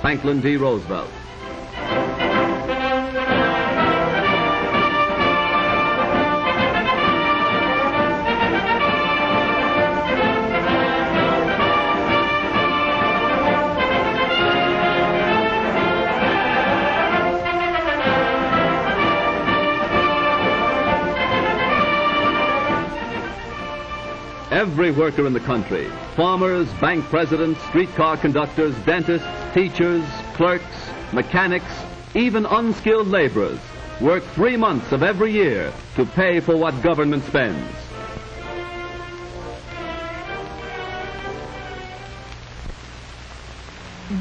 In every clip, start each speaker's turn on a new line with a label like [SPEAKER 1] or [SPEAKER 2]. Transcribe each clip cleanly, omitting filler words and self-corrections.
[SPEAKER 1] Franklin D. Roosevelt. Every worker in the country, farmers, bank presidents, streetcar conductors, dentists, teachers, clerks, mechanics, even unskilled laborers, work 3 months of every year to pay for what government spends.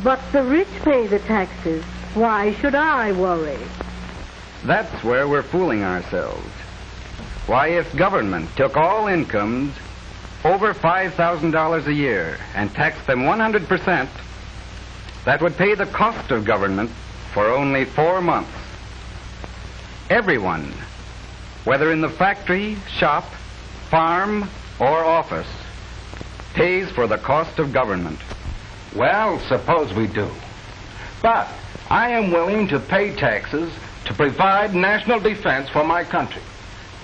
[SPEAKER 2] But the rich pay the taxes. Why should I worry?
[SPEAKER 3] That's where we're fooling ourselves. Why, if government took all incomes over $5,000 a year and taxed them 100%, that would pay the cost of government for only 4 months. Everyone, whether in the factory, shop, farm, or office, pays for the cost of government.
[SPEAKER 4] Well, suppose we do. But I am willing to pay taxes to provide national defense for my country,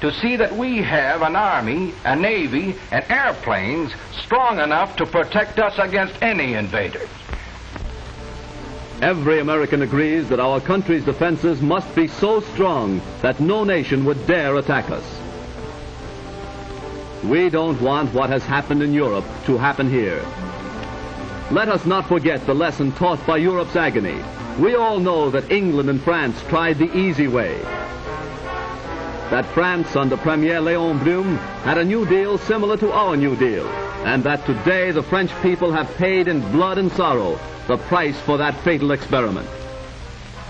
[SPEAKER 4] to see that we have an army, a navy, and airplanes strong enough to protect us against any invaders.
[SPEAKER 1] Every American agrees that our country's defenses must be so strong that no nation would dare attack us. We don't want what has happened in Europe to happen here. Let us not forget the lesson taught by Europe's agony. We all know that England and France tried the easy way. That France under Premier Léon Blum had a New Deal similar to our New Deal, and that today the French people have paid in blood and sorrow the price for that fatal experiment.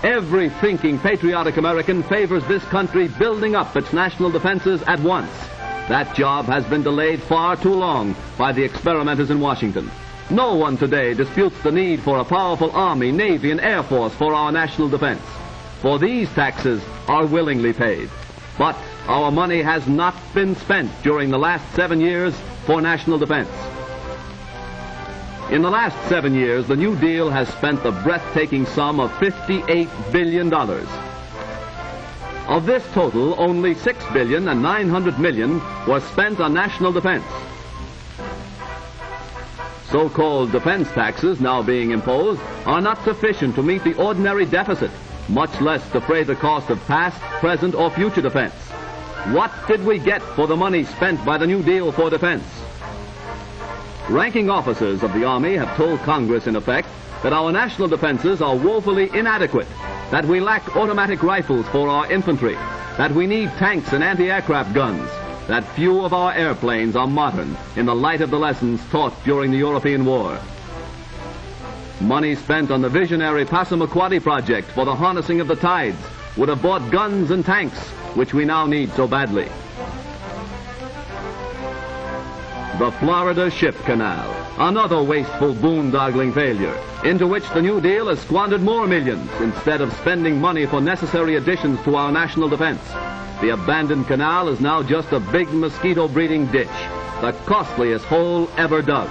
[SPEAKER 1] Every thinking, patriotic American favors this country building up its national defenses at once. That job has been delayed far too long by the experimenters in Washington. No one today disputes the need for a powerful Army, Navy, and Air Force for our national defense, for these taxes are willingly paid. But our money has not been spent during the last 7 years for national defense. In the last 7 years, the New Deal has spent the breathtaking sum of $58 billion. Of this total, only $6 billion and $900 million was spent on national defense. So-called defense taxes now being imposed are not sufficient to meet the ordinary deficit, much less defray the cost of past, present, or future defense. What did we get for the money spent by the New Deal for defense? Ranking officers of the Army have told Congress, in effect, that our national defenses are woefully inadequate, that we lack automatic rifles for our infantry, that we need tanks and anti-aircraft guns, that few of our airplanes are modern in the light of the lessons taught during the European War. Money spent on the visionary Passamaquoddy project for the harnessing of the tides would have bought guns and tanks, which we now need so badly. The Florida Ship Canal, another wasteful boondoggling failure, into which the New Deal has squandered more millions instead of spending money for necessary additions to our national defense. The abandoned canal is now just a big mosquito-breeding ditch, the costliest hole ever dug.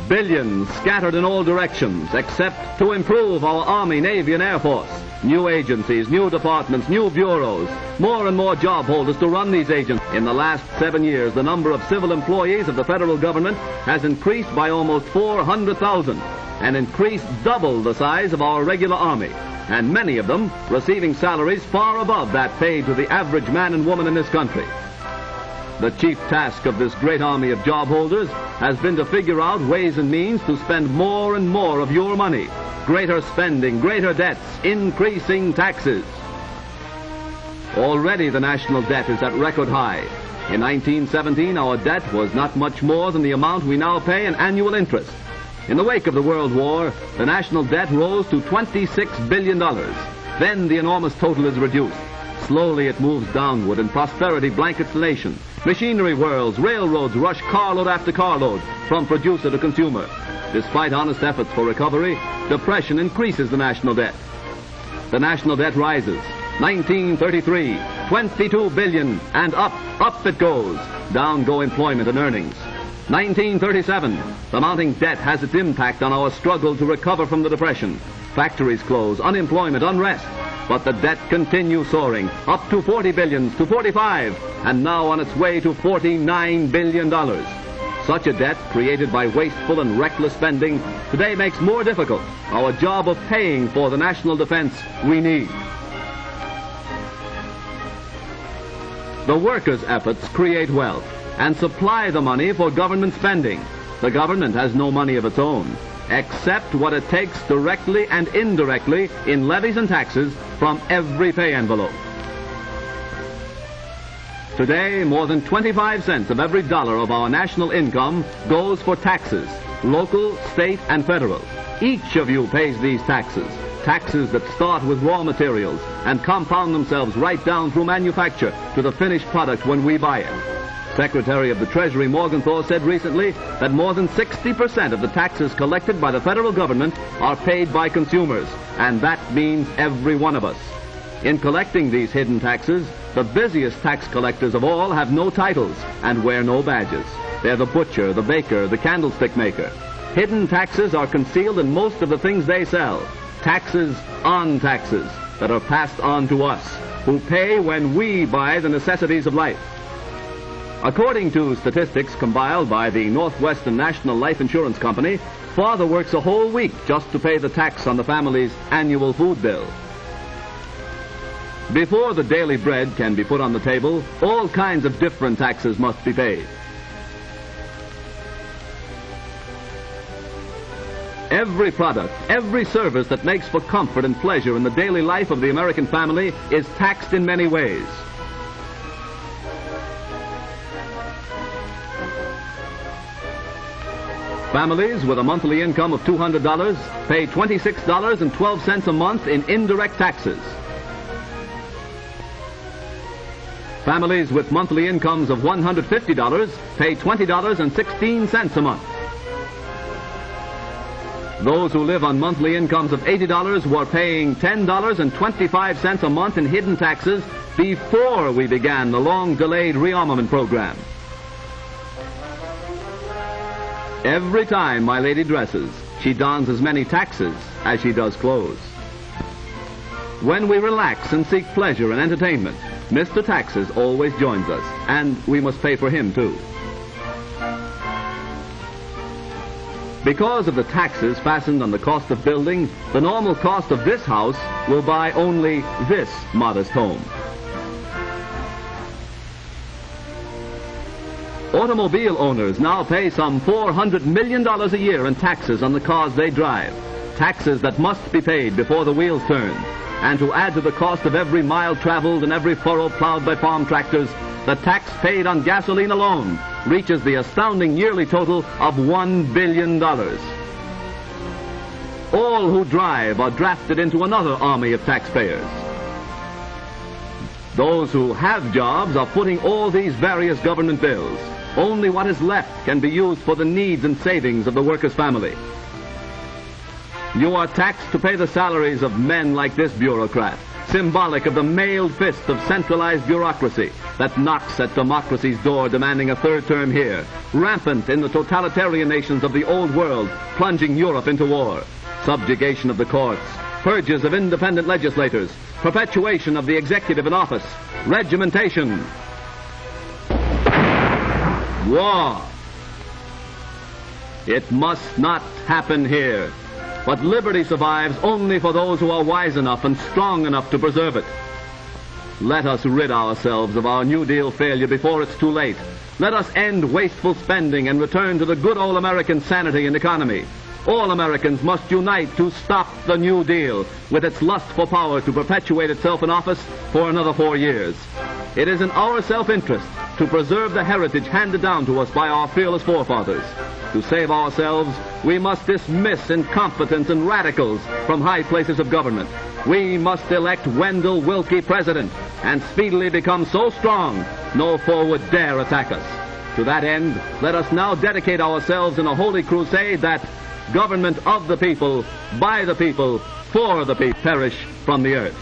[SPEAKER 1] Billions scattered in all directions except to improve our Army, Navy, and Air Force. New agencies, new departments, new bureaus, more and more job holders to run these agents. In the last 7 years, the number of civil employees of the federal government has increased by almost 400,000 and increased double the size of our regular Army, and many of them receiving salaries far above that paid to the average man and woman in this country. The chief task of this great army of job holders has been to figure out ways and means to spend more and more of your money. Greater spending, greater debts, increasing taxes. Already the national debt is at record high. In 1917, our debt was not much more than the amount we now pay in annual interest. In the wake of the World War, the national debt rose to $26 billion. Then the enormous total is reduced. Slowly it moves downward and prosperity blankets the nation. Machinery whirls, railroads rush carload after carload from producer to consumer. Despite honest efforts for recovery, depression increases the national debt. The national debt rises. 1933, $22 billion, and up it goes. Down go employment and earnings. 1937. The mounting debt has its impact on our struggle to recover from the Depression. Factories close, unemployment, unrest. But the debt continues soaring, up to $40 billion, to $45, and now on its way to $49 billion. Such a debt, created by wasteful and reckless spending, today makes more difficult our job of paying for the national defense we need. The workers' efforts create wealth and supply the money for government spending. The government has no money of its own, except what it takes directly and indirectly in levies and taxes from every pay envelope. Today, more than 25 cents of every dollar of our national income goes for taxes, local, state, and federal. Each of you pays these taxes, taxes that start with raw materials and compound themselves right down through manufacture to the finished product when we buy it. Secretary of the Treasury Morgenthau said recently that more than 60% of the taxes collected by the federal government are paid by consumers, and that means every one of us. In collecting these hidden taxes, the busiest tax collectors of all have no titles and wear no badges. They're the butcher, the baker, the candlestick maker. Hidden taxes are concealed in most of the things they sell. Taxes on taxes that are passed on to us, who pay when we buy the necessities of life. According to statistics compiled by the Northwestern National Life Insurance Company, father works a whole week just to pay the tax on the family's annual food bill. Before the daily bread can be put on the table, all kinds of different taxes must be paid. Every product, every service that makes for comfort and pleasure in the daily life of the American family is taxed in many ways. Families with a monthly income of $200 pay $26.12 a month in indirect taxes. Families with monthly incomes of $150 pay $20.16 a month. Those who live on monthly incomes of $80 were paying $10.25 a month in hidden taxes before we began the long-delayed rearmament program. Every time my lady dresses, she dons as many taxes as she does clothes. When we relax and seek pleasure and entertainment, Mr. Taxes always joins us, and we must pay for him too. Because of the taxes fastened on the cost of building, the normal cost of this house will buy only this modest home. Automobile owners now pay some $400 million a year in taxes on the cars they drive, taxes that must be paid before the wheels turn. And to add to the cost of every mile traveled and every furrow plowed by farm tractors, the tax paid on gasoline alone reaches the astounding yearly total of $1 billion. All who drive are drafted into another army of taxpayers. Those who have jobs are footing all these various government bills. Only what is left can be used for the needs and savings of the worker's family. You are taxed to pay the salaries of men like this bureaucrat, symbolic of the mailed fist of centralized bureaucracy that knocks at democracy's door demanding a third term here, rampant in the totalitarian nations of the old world, plunging Europe into war, subjugation of the courts, purges of independent legislators, perpetuation of the executive in office, regimentation, war. It must not happen here. But liberty survives only for those who are wise enough and strong enough to preserve it. Let us rid ourselves of our New Deal failure before it's too late. Let us end wasteful spending and return to the good old American sanity and economy. All Americans must unite to stop the New Deal with its lust for power to perpetuate itself in office for another 4 years. It is in our self-interest to preserve the heritage handed down to us by our fearless forefathers. To save ourselves, we must dismiss incompetents and radicals from high places of government. We must elect Wendell Wilkie president and speedily become so strong no foe would dare attack us. To that end, let us now dedicate ourselves in a holy crusade that government of the people, by the people, for the people, perish from the earth.